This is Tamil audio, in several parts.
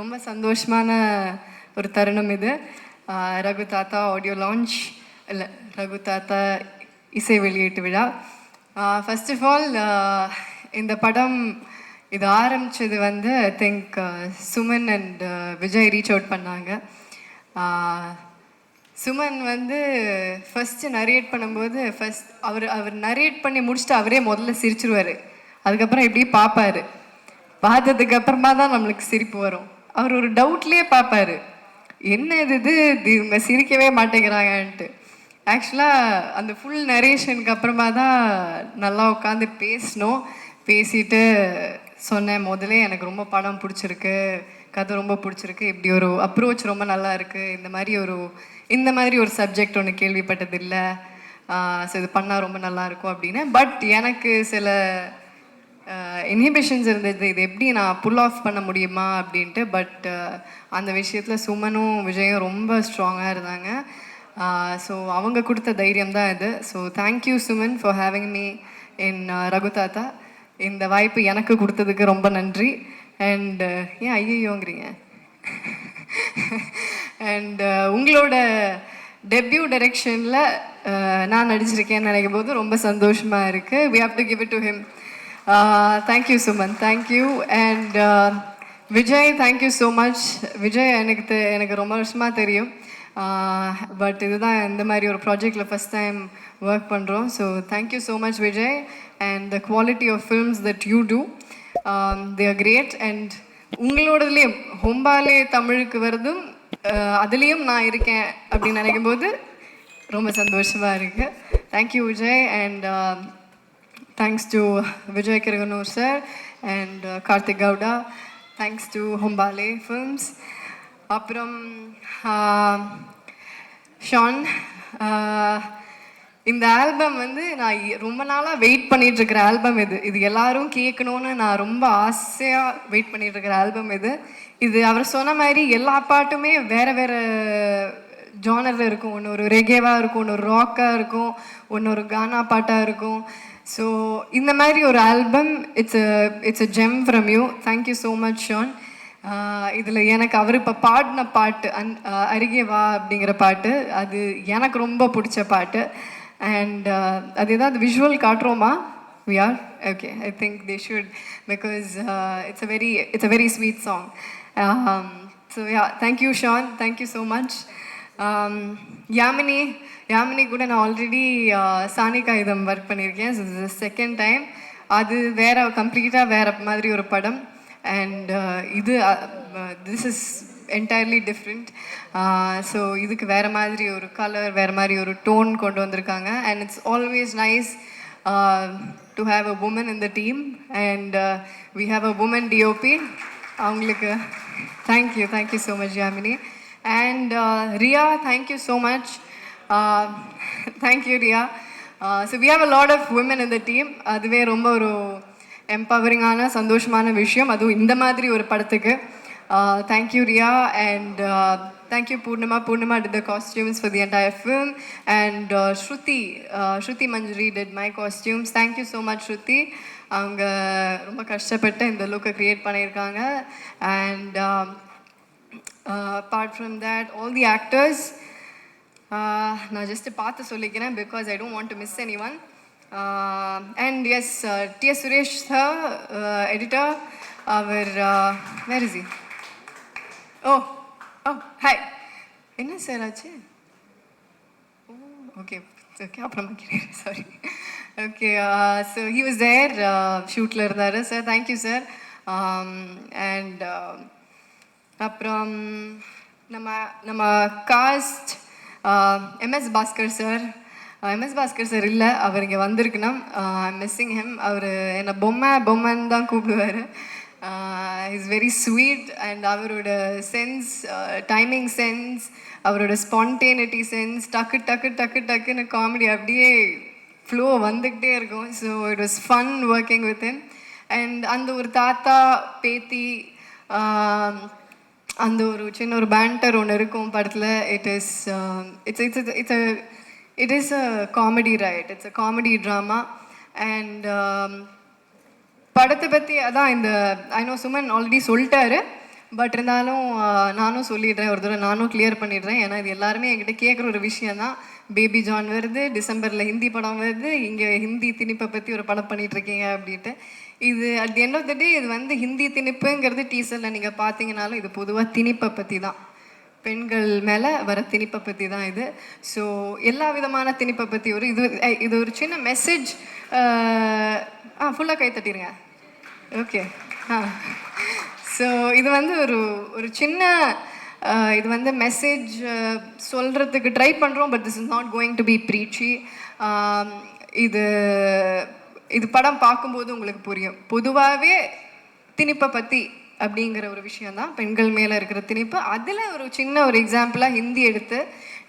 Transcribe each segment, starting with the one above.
ரொம்ப சந்தோஷமான ஒரு தருணம் இது. ரகு தாத்தா ஆடியோ லான்ச் இல்லை, ரகு தாத்தா இசை வெளியீட்டு விழா. ஃபர்ஸ்ட் ஆஃப் ஆல் இந்த படம் இது ஆரம்பித்தது வந்து I think Suman and Vijay reach out பண்ணாங்க. சுமன் வந்து ஃபஸ்ட்டு நரேட் பண்ணும்போது அவர் நரேட் பண்ணி முடிச்சுட்டு அவரே முதல்ல சிரிச்சிருவார். அதுக்கப்புறம் இப்படி பார்ப்பார். பார்த்ததுக்கு அப்புறமா தான் நம்மளுக்கு சிரிப்பு வரும். அவர் ஒரு டவுட்லேயே பார்ப்பாரு, என்ன இது இவங்க சிரிக்கவே மாட்டேங்கிறாங்கன்ட்டு. ஆக்சுவலாக அந்த ஃபுல் நரேஷனுக்கு அப்புறமா தான் நல்லா உட்காந்து பேசினோம். பேசிட்டு சொன்னேன், முதலே எனக்கு ரொம்ப படம் பிடிச்சிருக்கு, கதை ரொம்ப பிடிச்சிருக்கு, இப்படி ஒரு அப்ரோச் ரொம்ப நல்லா இருக்குது, இந்த மாதிரி ஒரு சப்ஜெக்ட் ஒன்று கேள்விப்பட்டதில்லை, ஸோ இது பண்ணால் ரொம்ப நல்லாயிருக்கும் அப்படின்னு. பட் எனக்கு சில இன்ஹிபிஷன்ஸ் இருந்தது, இது எப்படி நான் புல் ஆஃப் பண்ண முடியுமா அப்படின்ட்டு. பட் அந்த விஷயத்தில் சுமனும் விஜயும் ரொம்ப ஸ்ட்ராங்காக இருந்தாங்க. ஸோ அவங்க கொடுத்த தைரியம் தான் இது. So thank you Suman for having me in Raghu தாத்தா. இந்த வாய்ப்பு எனக்கு கொடுத்ததுக்கு ரொம்ப நன்றி. அண்ட் ஏன் ஐயோங்கிறீங்க? அண்ட் உங்களோட டெபியூ டைரக்ஷனில் நான் நடிச்சிருக்கேன்னு நினைக்கும் போது ரொம்ப சந்தோஷமாக இருக்குது. We have to give it to him. Thank you, Suman. Thank you. And Vijay, thank you so much. Vijay, எனக்கு ரொம்ப வருஷமாக தெரியும். பட் இதுதான் இந்த மாதிரி ஒரு ப்ராஜெக்டில் ஃபஸ்ட் டைம் ஒர்க் பண்ணுறோம். So thank you so much Vijay. And the quality of films that you do, they are great. And உங்களோடதுலேயும் ஹொம்பாலே தமிழுக்கு வருதும் அதுலேயும் நான் இருக்கேன் அப்படின்னு நினைக்கும் போது ரொம்ப சந்தோஷமாக இருக்குது. Thank you Vijay. And thanks to Vijay Kiraganur sir and Karthik Gowda. Thanks to Hombale Films. Apram Sean. இந்த ஆல்பம் வந்து நான் ரொம்ப நாளாக வெயிட் பண்ணிட்டு இருக்கிற ஆல்பம் இது எல்லாரும் கேட்கணும்னு நான் ரொம்ப ஆசையாக வெயிட் பண்ணிட்டு இருக்கிற ஆல்பம் இது அவர் சொன்ன மாதிரி எல்லா பாட்டுமே வேறு வேறு ஜானரில் இருக்கும். ஒன்று ஒரு ரெகேவாக இருக்கும், ஒன்று ஒரு ராக்காக இருக்கும், ஒன்று ஒரு கானா பாட்டாக இருக்கும். ஸோ இந்த மாதிரி ஒரு album, it's a gem from you. Thank you so much Shaan. இதில் எனக்கு அவர் இப்போ பாடின பாட்டு அருகே வா அப்படிங்கிற பாட்டு, அது எனக்கு ரொம்ப பிடிச்ச பாட்டு. அண்ட் அது ஏதாவது விஷுவல் காட்டுறோமா? We are okay. I think they should, because it's a very sweet song. So yeah, thank you Shaan. Thank you so much. Yamini கூட நான் ஆல்ரெடி சானிகா இதம் ஒர்க் பண்ணியிருக்கேன். ஸோ இது செகண்ட் டைம். அது கம்ப்ளீட்டாக வேறு மாதிரி ஒரு படம். And this is entirely different. So இதுக்கு வேறு மாதிரி ஒரு கலர், வேறு மாதிரி ஒரு டோன் கொண்டு வந்திருக்காங்க. And it's always nice to have a woman in the team. And we have a woman DOP. அவங்களுக்கு thank you so much Yamini. And Ria, thank you so much. Thank you, Ria. So we have a lot of women in the team. அதுவே ரொம்ப ஒரு எம்பவரிங்கான சந்தோஷமான விஷயம், அதுவும் இந்த மாதிரி ஒரு படத்துக்கு. Thank you, Ria. And thank you, Purnima. Purnima did the costumes for the entire film. And Shruti Manjari did my costumes. Thank you so much, Shruti. அவங்க ரொம்ப கஷ்டப்பட்டு இந்த லுக்கை க்ரியேட் பண்ணியிருக்காங்க. And apart from that, all the actors, நான் ஜஸ்ட் பார்த்து சொல்லிக்கிறேன் because I don't want to miss anyone. And yes, T.S. Suresh sir, editor, அவர் where is he? Oh, hi. என்ன சார் ஆச்சு? Okay, அப்புறமா கேட்குறேன், sorry. Okay, so he was there, ஷூட்டில் இருந்தார். Sir thank you sir. And அப்புறம் நம்ம காஸ்ட் எம்எஸ் பாஸ்கர் சார் இல்லை, அவர் இங்கே வந்திருக்கணும். Missing him. அவர் என்னை பொம்மைன்னு தான் கூப்பிடுவார். Is very sweet. அண்ட் அவரோட சென்ஸ், டைமிங் சென்ஸ், அவரோட ஸ்பான்டேனிட்டி சென்ஸ், டக்குன்னு காமெடி அப்படியே ஃப்ளோ வந்துக்கிட்டே இருக்கும். So it was fun working with him. And அந்த ஒரு தாத்தா பேத்தி அந்த ஒரு சின்ன ஒரு பேண்டர் ஒன்று இருக்கும் படத்தில். It is a comedy, right? It's a comedy drama. And படத்தை பற்றி அதான் இந்த ஐ நோ சுமன் ஆல்ரெடி சொல்லிட்டாரு. பட் இருந்தாலும் நானும் சொல்லிடுறேன், ஒரு தடவை நானும் கிளியர் பண்ணிடுறேன். ஏன்னா இது எல்லாருமே என்கிட்ட கேட்குற ஒரு விஷயம் தான். பேபி ஜான் வருது, டிசம்பரில் ஹிந்தி படம் வருது, இங்கே ஹிந்தி திணிப்பை பற்றி ஒரு படம் பண்ணிகிட்ருக்கீங்க அப்படின்ட்டு. இது at the end of the day இது வந்து ஹிந்தி திணிப்புங்கிறது டீசரில் நீங்கள் பார்த்தீங்கனாலும் இது பொதுவாக திணிப்பை பற்றி தான். பெண்கள் மேலே வர திணிப்பை பற்றி தான் இது. ஸோ எல்லா விதமான திணிப்பை பற்றி இது ஒரு சின்ன மெசேஜ். ஃபுல்லாக கை தட்டிடுங்க. ஓகே. ஸோ இது வந்து ஒரு சின்ன இது வந்து மெசேஜ் சொல்கிறதுக்கு ட்ரை பண்ணுறோம். But this is not going to be preachy. இது இது படம் பார்க்கும்போது உங்களுக்கு புரியும். பொதுவாகவே திணிப்பை பற்றி அப்படிங்கிற ஒரு விஷயந்தான், பெண்கள் மேலே இருக்கிற திணிப்பு. அதில் ஒரு சின்ன ஒரு எக்ஸாம்பிளாக ஹிந்தி எடுத்து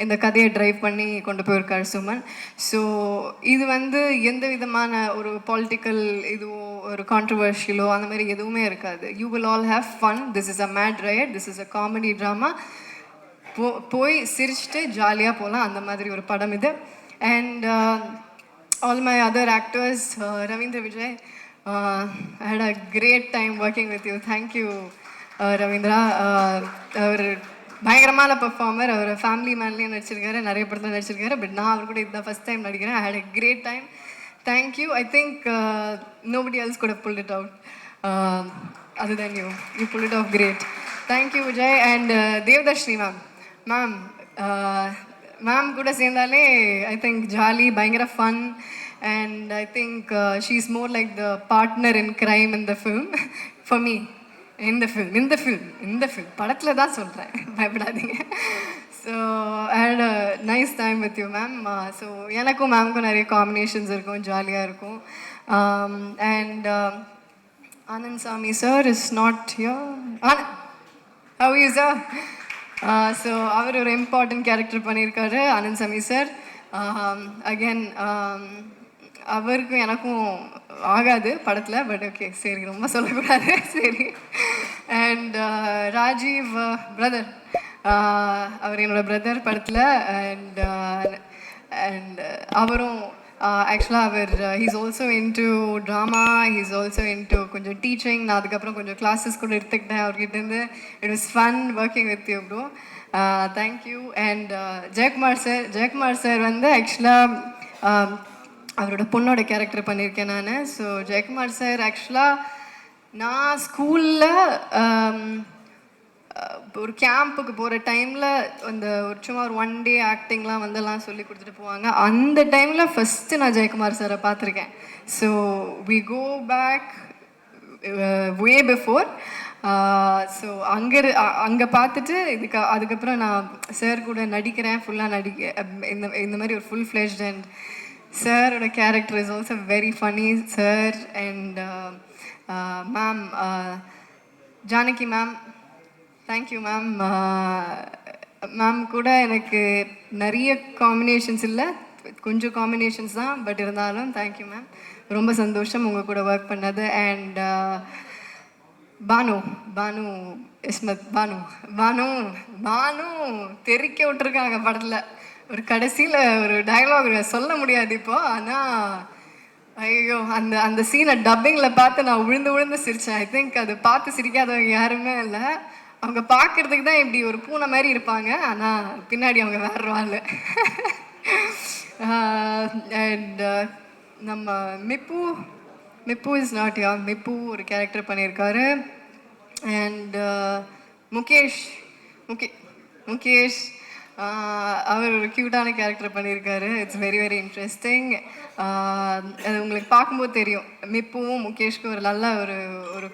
இந்த கதையை ட்ரைவ் பண்ணி கொண்டு போயிருக்காரு சுமன். ஸோ இது வந்து எந்த விதமான ஒரு பொலிட்டிக்கல் இதுவோ ஒரு கான்ட்ரவர்ஷியலோ அந்த மாதிரி எதுவுமே இருக்காது. You will all have fun. This is a mad ride, this is a comedy drama. போய் சிரிச்சுட்டு ஜாலியாக போகலாம், அந்த மாதிரி ஒரு படம் இது. And all my other actors, Ravindra Vijay, I had a great time working with you. Thank you, Ravindra. அவர் பயங்கரமான பெர்ஃபார்மர். அவர் ஃபேமிலி மேன்லேயும் நடிச்சிருக்காரு, நிறைய படத்தில் நடிச்சிருக்காரு. பட் நான் அவர் கூட இதுதான் ஃபஸ்ட் டைம் நடிக்கிறேன். I had a great time. Thank you. I think nobody else could have pulled it out other than you. You pulled it off great. Thank you, Vijay. And Devdarshini ma'am. Ma'am கூட சேர்ந்தாலே ஐ திங்க் ஜாலி, பயங்கர fun. And I think she's more like the partner in crime in the film for me. In the film படத்தில் தான் சொல்கிறேன், பயப்படாதீங்க. So I had a nice time with you, ma'am. So எனக்கும் மேம்க்கும் நிறைய காம்பினேஷன்ஸ் இருக்கும், ஜாலியாக இருக்கும். And Anand Sami sir is not here. How are you, sir? So அவர் ஒரு இம்பார்ட்டன்ட் கேரக்டர் பண்ணியிருக்காரு, ஆனந்த் சாமி சார். அகேன் அவருக்கும் எனக்கும் ஆகாது படத்தில், பட் ஓகே, சரி, ரொம்ப சொல்லக்கூடாது, சரி. அண்ட் ராஜீவ் பிரதர், அவர் என்னோடய பிரதர் படத்தில். அண்ட் அவரும் ஆக்சுவலாக அவர் he's also into drama, he's also into கொஞ்சம் டீச்சிங். நான் அதுக்கப்புறம் கொஞ்சம் கிளாஸஸ் கூட எடுத்துக்கிட்டேன் அவர்கிட்டேருந்து. It was fun working with you bro. Thank you. And Jayakumar sir வந்து ஆக்சுவலாக அவரோட பொண்ணோட கேரக்டர் பண்ணியிருக்கேன் நான். ஸோ ஜெயக்குமார் சார் ஆக்சுவலாக நான் ஸ்கூலில் ஒரு கேம்புக்கு போகிற டைமில் அந்த சும்மா ஒரு 1 day ஆக்டிங்லாம் வந்தெல்லாம் சொல்லி கொடுத்துட்டு போவாங்க. அந்த டைமில் ஃபஸ்ட்டு நான் ஜெயக்குமார் சாரை பார்த்துருக்கேன். So we go back way before. So அங்கே பார்த்துட்டு அதுக்கப்புறம் நான் சார் கூட நடிக்கிறேன், ஃபுல்லாக இந்த மாதிரி ஒரு ஃபுல் ஃப்ளெஷ்ட். அண்ட் சாரோட character is also very funny sir. And ma'am Janaki ma'am, thank you ma'am. Ma'am கூட எனக்கு நிறைய காம்பினேஷன்ஸ் இல்லை, கொஞ்சம் காம்பினேஷன்ஸ் தான், பட் இருந்தாலும் தேங்க்யூ மேம். ரொம்ப சந்தோஷம் உங்கள் கூட ஒர்க் பண்ணது. அண்ட் பானு இஸ்மத், பானு தெறிக்க விட்டுருக்காங்க படத்தில். ஒரு கடைசியில் ஒரு டயலாக் சொல்ல முடியாது இப்போது, ஆனால் ஐயோ அந்த சீனை டப்பிங்கில் பார்த்து நான் விழுந்து சிரித்தேன். ஐ திங்க் அது பார்த்து சிரிக்காதவங்க யாருமே இல்லை. அவங்க பார்க்குறதுக்கு தான் இப்படி ஒரு பூனை மாதிரி இருப்பாங்க, ஆனால் பின்னாடி அவங்க வேற ஆள். அண்ட் நம்ம மிப்பு இஸ் நாட் யா, மிப்பு ஒரு கேரக்டர் பண்ணியிருக்காரு. அண்ட் முகேஷ் அவர் ஒரு க்யூட்டான கேரக்டர் பண்ணியிருக்காரு. It's very very interesting. அது உங்களுக்கு பார்க்கும்போது தெரியும், மிப்புவும் முகேஷ்க்கும் ஒரு நல்ல ஒரு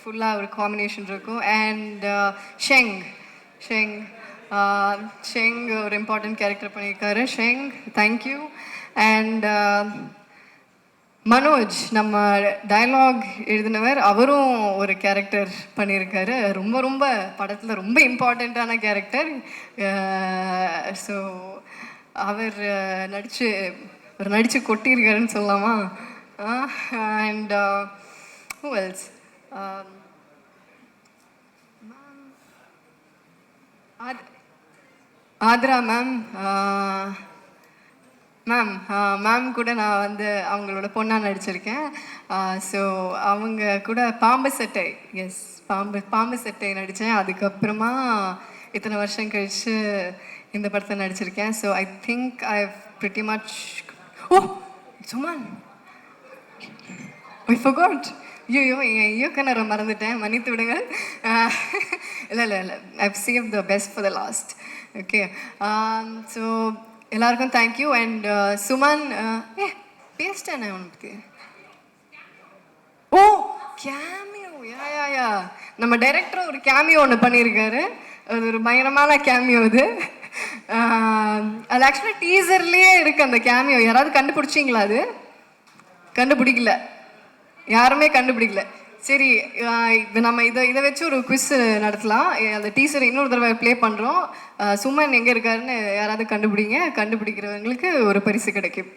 ஃபுல்லாக ஒரு காம்பினேஷன் இருக்கும். அண்ட் ஷெங் ஒரு இம்பார்ட்டன்ட் கேரக்டர் பண்ணியிருக்காரு. Sheng, thank you. அண்ட் மனோஜ், நம்ம டயலாக் எழுதினவர், அவரும் ஒரு கேரக்டர் பண்ணியிருக்காரு. ரொம்ப படத்தில் ரொம்ப இம்பார்ட்டண்ட்டான கேரக்டர். ஸோ அவர் நடித்து கொட்டியிருக்காருன்னு சொல்லலாமா? And who else? Aathra ma'am, ma'am கூட நான் வந்து அவங்களோட பொண்ணா நடிச்சிருக்கேன். ஸோ அவங்க கூட பாம்பு சட்டை, எஸ், பாம்பு சட்டை நடித்தேன். அதுக்கப்புறமா இத்தனை வருஷம் கழிச்சு இந்த படத்தை நடிச்சிருக்கேன். So I think I pretty much. Oh Suman, I forgot. ஐயோ என் இயக்குனரை மறந்துட்டேன், மன்னித்து விடுங்க. இல்லை இல்லை இல்லை, I've save the best for the last. Okay, so எல்லாருக்கும் தேங்க்யூ. அண்ட் சுமன், பேசிட்டேன் உனக்கு. ஓ கேமியோ, யா யா யா, நம்ம டைரக்டர் ஒரு கேமியோ ஒன்று பண்ணியிருக்காரு. அது ஒரு பயங்கரமான கேமியோ. அது ஆக்சுவலாக டீசர்லேயே இருக்குது அந்த கேமியோ. யாராவது கண்டுபிடிச்சிங்களா? அது கண்டுபிடிக்கல, யாருமே கண்டுபிடிக்கல. சரி, நம்ம இதை வச்சு ஒரு குவிஸ் நடத்தலாம். அந்த டீசரை இன்னொரு தடவை ப்ளே பண்ணுறோம். சுமன் எங்கே இருக்காருன்னு யாராவது கண்டுபிடிங்க. கண்டுபிடிக்கிறவங்களுக்கு ஒரு பரிசு கிடைக்கும்.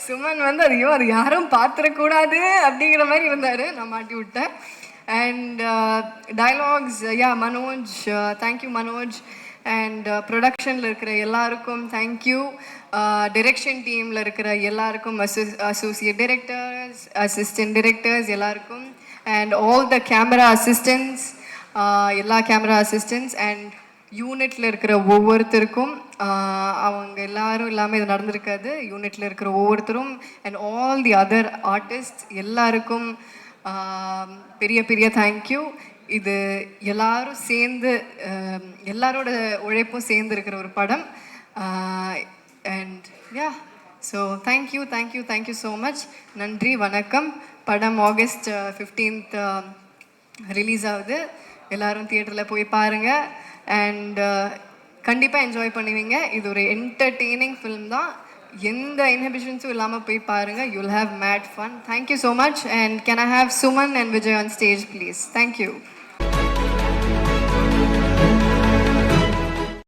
சுமன் வந்து அது யாரும் பார்த்துடக்கூடாது அப்படிங்கிற மாதிரி இருந்தார், நான் மாட்டி விட்டேன். And dialogues, yeah Manoj, thank you Manoj. And ப்ரொடக்ஷனில் இருக்கிற எல்லாருக்கும் தேங்க்யூ. டிரெக்ஷன் டீமில் இருக்கிற எல்லாருக்கும், அசோசியேட் டிரெக்டர்ஸ், அசிஸ்டன்ட் டிரெக்டர்ஸ் எல்லாருக்கும், and all the camera assistants, எல்லா கேமரா அசிஸ்டன்ட்ஸ், அண்ட் யூனிட்டில் இருக்கிற ஒவ்வொருத்தருக்கும். அவங்க எல்லாரும் இல்லாமல் இது நடந்திருக்காது. யூனிட்டில் இருக்கிற ஒவ்வொருத்தரும் and all the other artist எல்லாருக்கும் பெரிய பெரிய தேங்க்யூ. இது எல்லாரும் சேர்ந்து, எல்லாரோட உழைப்பும் சேர்ந்து இருக்கிற ஒரு படம். And yeah, so thank you thank you thank you so much. நன்றி, வணக்கம். படம் August 15th ரிலீஸ் ஆகுது. எல்லோரும் தியேட்டரில் போய் பாருங்கள். அண்ட் கண்டிப்பாக என்ஜாய் பண்ணுவீங்க. இது ஒரு என்டர்டெய்னிங் ஃபிலிம் தான். எந்த இன்ஹிபிஷன்ஸும் இல்லாமல் போய் பாருங்கள். You'll have made fun. Thank you so much. And can I have Suman and Vijay on stage please? Thank you.